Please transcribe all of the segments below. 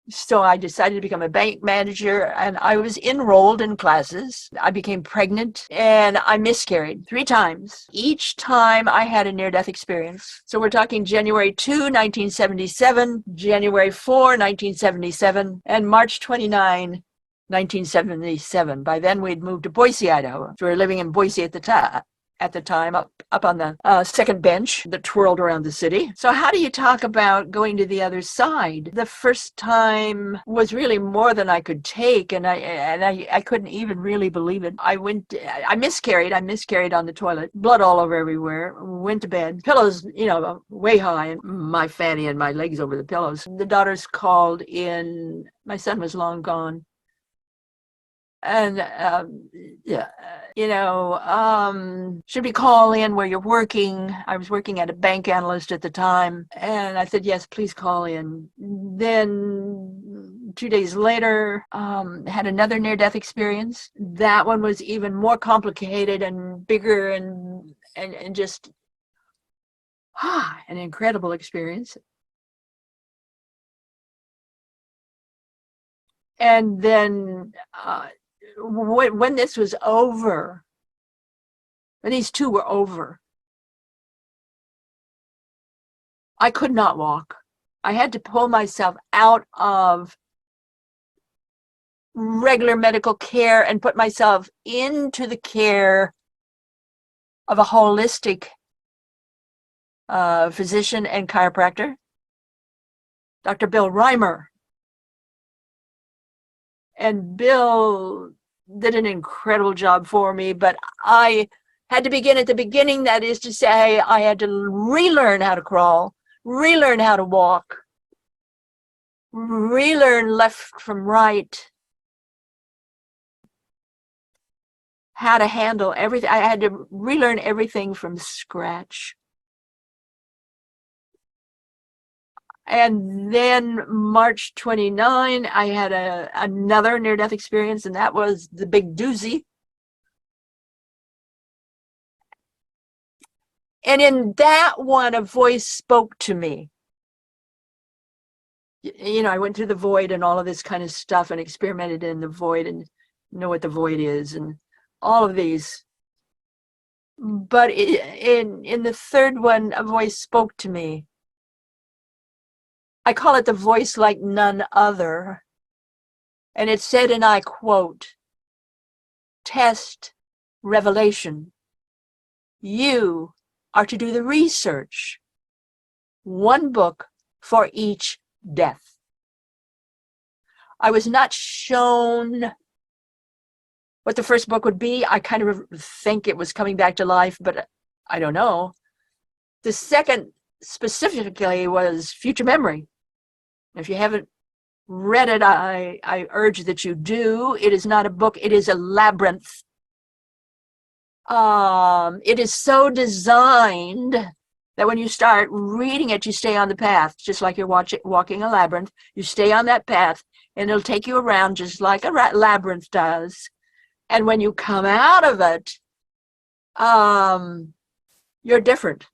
So I decided to become a bank manager, and I was enrolled in classes. I became pregnant and I miscarried 3 times. Each time I had a near-death experience. So we're talking January 2, 1977, January 4, 1977, and March 29, 1977. By then we'd moved to Boise, Idaho. So we were living in Boise at the time, up on the second bench that twirled around the city. So how do you talk about going to the other side? The first time was really more than I could take, and I couldn't even really believe it. I miscarried on the toilet, blood all over everywhere, went to bed, pillows, way high, and my fanny and my legs over the pillows. The daughters called in. My son was long gone. And yeah, should we call in where you're working? I was working at a bank analyst at the time, and I said yes, please call in. Then 2 days later, had another near-death experience. That one was even more complicated and bigger and just an incredible experience. And then when this was over, when these two were over, I could not walk. I had to pull myself out of regular medical care and put myself into the care of a holistic physician and chiropractor, Dr. Bill Reimer. And Bill did an incredible job for me, but I had to begin at the beginning. That is to say, I had to relearn how to crawl, relearn how to walk, relearn left from right, how to handle everything. I had to relearn everything from scratch. And then March 29, I had another near-death experience, and that was the big doozy. And in that one, a voice spoke to me. I went through the void and all of this kind of stuff and experimented in the void and know what the void is and all of these. But in the third one, a voice spoke to me. I call it the voice like none other. And it said, and I quote, "Test revelation. You are to do the research. One book for each death." I was not shown what the first book would be. I kind of think it was coming back to life, but I don't know. The second specifically was Future Memory. If you haven't read it, I urge that you do. It is not a book. It is a labyrinth. It is so designed that when you start reading it, you stay on the path, just like you're walking a labyrinth. You stay on that path, and it'll take you around just like a labyrinth does. And when you come out of it, you're different.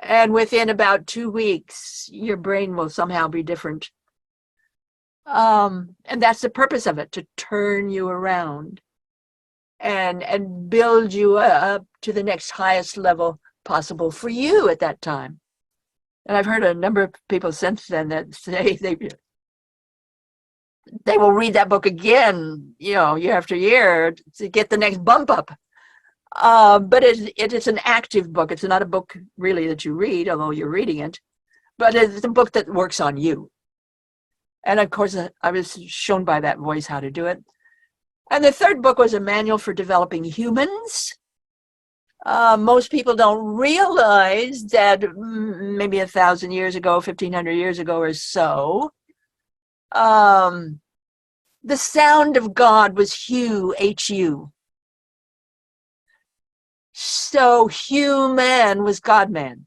And within about 2 weeks, your brain will somehow be different. And that's the purpose of it, to turn you around and build you up to the next highest level possible for you at that time. And I've heard a number of people since then that say they will read that book again, year after year to get the next bump up. But it is an active book. It's not a book really that you read, although you're reading it, but it's a book that works on you. And of course, I was shown by that voice how to do it. And the third book was a manual for developing humans. Most people don't realize that maybe 1,000 years ago, 1,500 years ago or so, the sound of God was Hu, H-U. So human was God-man,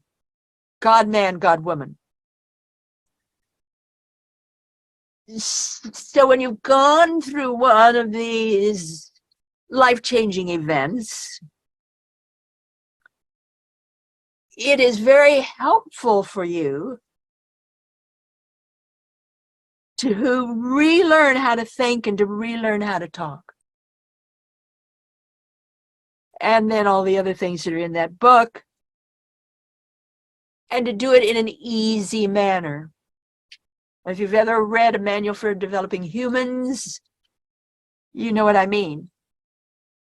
God-man, God-woman. So when you've gone through one of these life-changing events, it is very helpful for you to relearn how to think and to relearn how to talk. And then all the other things that are in that book, and to do it in an easy manner. If you've ever read a manual for developing humans, you know what I mean.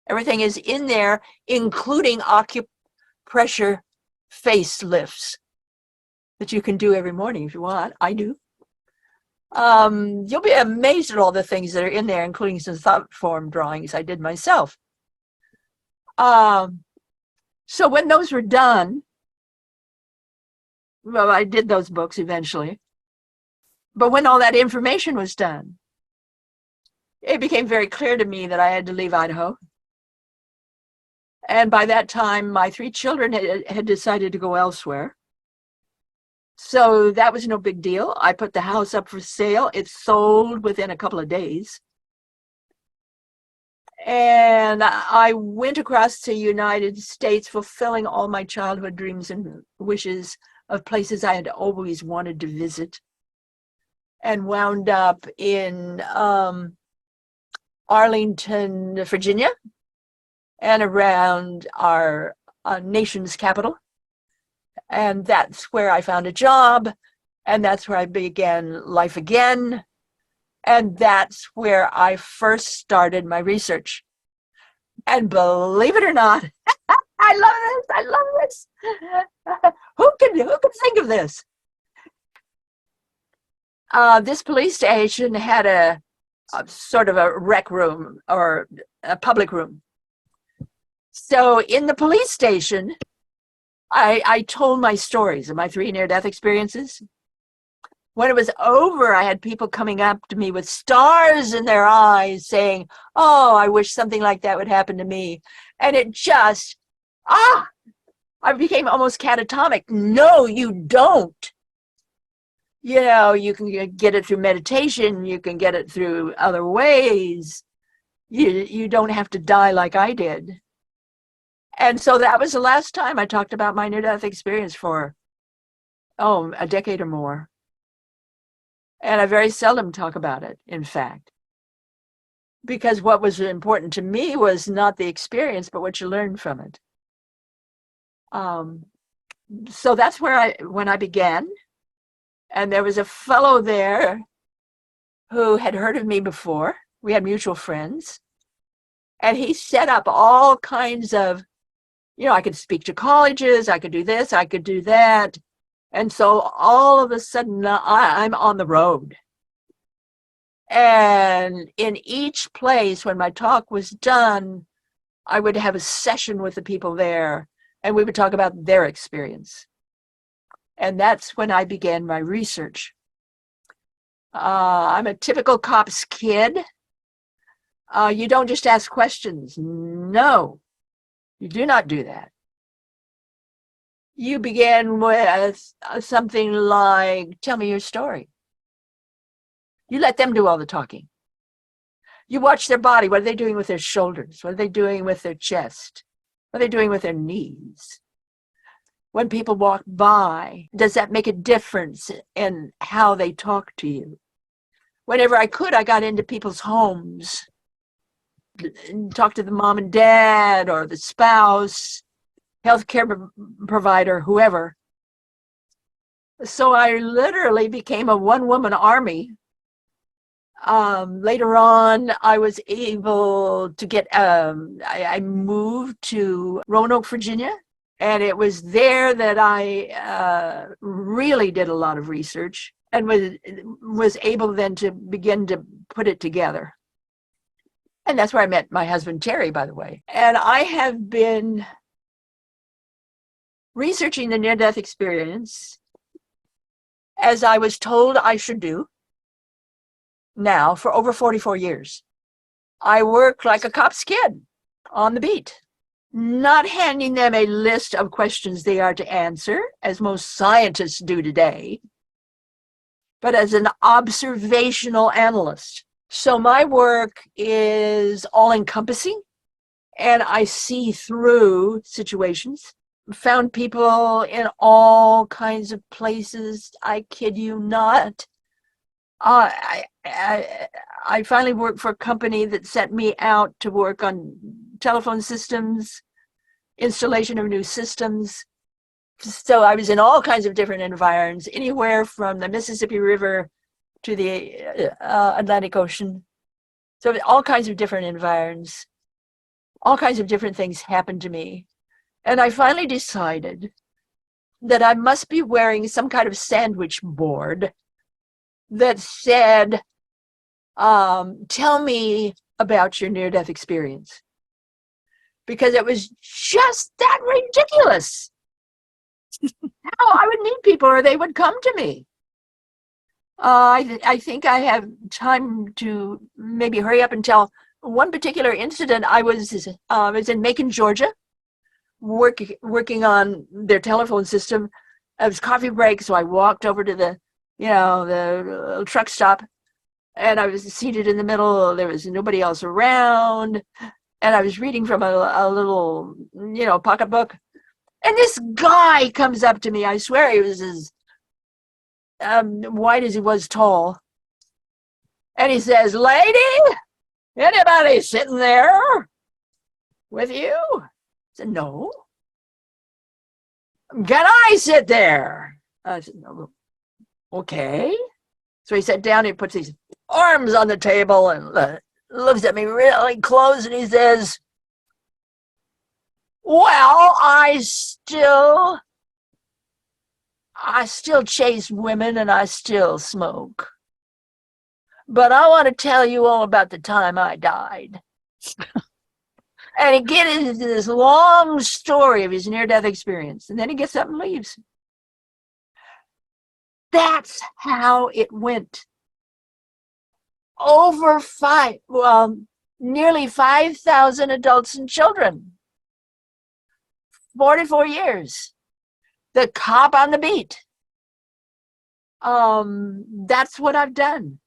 Everything is in there, including acupressure face lifts that you can do every morning if you want. I do. You'll be amazed at all the things that are in there, including some thought form drawings I did myself. So when those were done, well, I did those books eventually. But when all that information was done, it became very clear to me that I had to leave Idaho. And by that time, my 3 children had decided to go elsewhere. So that was no big deal. I put the house up for sale. It sold within a couple of days. And I went across the United States, fulfilling all my childhood dreams and wishes of places I had always wanted to visit, and wound up in Arlington, Virginia, and around our nation's capital. And that's where I found a job, and that's where I began life again. And that's where I first started my research. And believe it or not, I love this. Who can think of this? This police station had a sort of a rec room, or a public room. So in the police station, I told my stories of my 3 near-death experiences. When it was over, I had people coming up to me with stars in their eyes saying, "Oh, I wish something like that would happen to me." And it just, I became almost catatonic. No, you don't. You know, you can get it through meditation. You can get it through other ways. You don't have to die like I did. And so that was the last time I talked about my near-death experience for, a decade or more. And I very seldom talk about it, in fact, because what was important to me was not the experience, but what you learned from it. So that's when I began. And there was a fellow there who had heard of me before. We had mutual friends. And he set up all kinds of, I could speak to colleges, I could do this, I could do that. And so all of a sudden, I'm on the road. And in each place, when my talk was done, I would have a session with the people there, and we would talk about their experience. And that's when I began my research. I'm a typical cop's kid. You don't just ask questions. No, you do not do that. You begin with something like, "Tell me your story." You let them do all the talking. You watch their body. What are they doing with their shoulders? What are they doing with their chest? What are they doing with their knees? When people walk by, does that make a difference in how they talk to you? Whenever I could, I got into people's homes and talked to the mom and dad, or the spouse, healthcare provider, whoever. So I literally became a one-woman army. Later on, I was able to get, I moved to Roanoke, Virginia, and it was there that I really did a lot of research, and was able then to begin to put it together. And that's where I met my husband, Terry, by the way. And I have been researching the near-death experience as I was told I should do now for over 44 years. I work like a cop's kid on the beat, not handing them a list of questions they are to answer, as most scientists do today, but as an observational analyst. So my work is all-encompassing, and I see through situations. Found people in all kinds of places, I kid you not. I finally worked for a company that sent me out to work on telephone systems, installation of new systems. So I was in all kinds of different environs, anywhere from the Mississippi River to the Atlantic Ocean. So all kinds of different environs, all kinds of different things happened to me. And I finally decided that I must be wearing some kind of sandwich board that said, tell me about your near-death experience. Because it was just that ridiculous. How I would meet people or they would come to me. I think I have time to maybe hurry up and tell one particular incident. I was in Macon, Georgia, working on their telephone system. It was coffee break, so I walked over to the truck stop, and I was seated in the middle. There was nobody else around, and I was reading from a little, pocketbook. And this guy comes up to me. I swear he was as white as he was tall. And he says, "Lady, anybody sitting there with you?" I said, "No." "Can I sit there?" I said, "No." "Okay." So he sat down, he puts his arms on the table and looks at me really close, and he says, "Well, I still chase women and I still smoke. But I want to tell you all about the time I died." And he gets into this long story of his near-death experience, and then he gets up and leaves. That's how it went. Nearly 5,000 adults and children. 44 years. The cop on the beat. That's what I've done.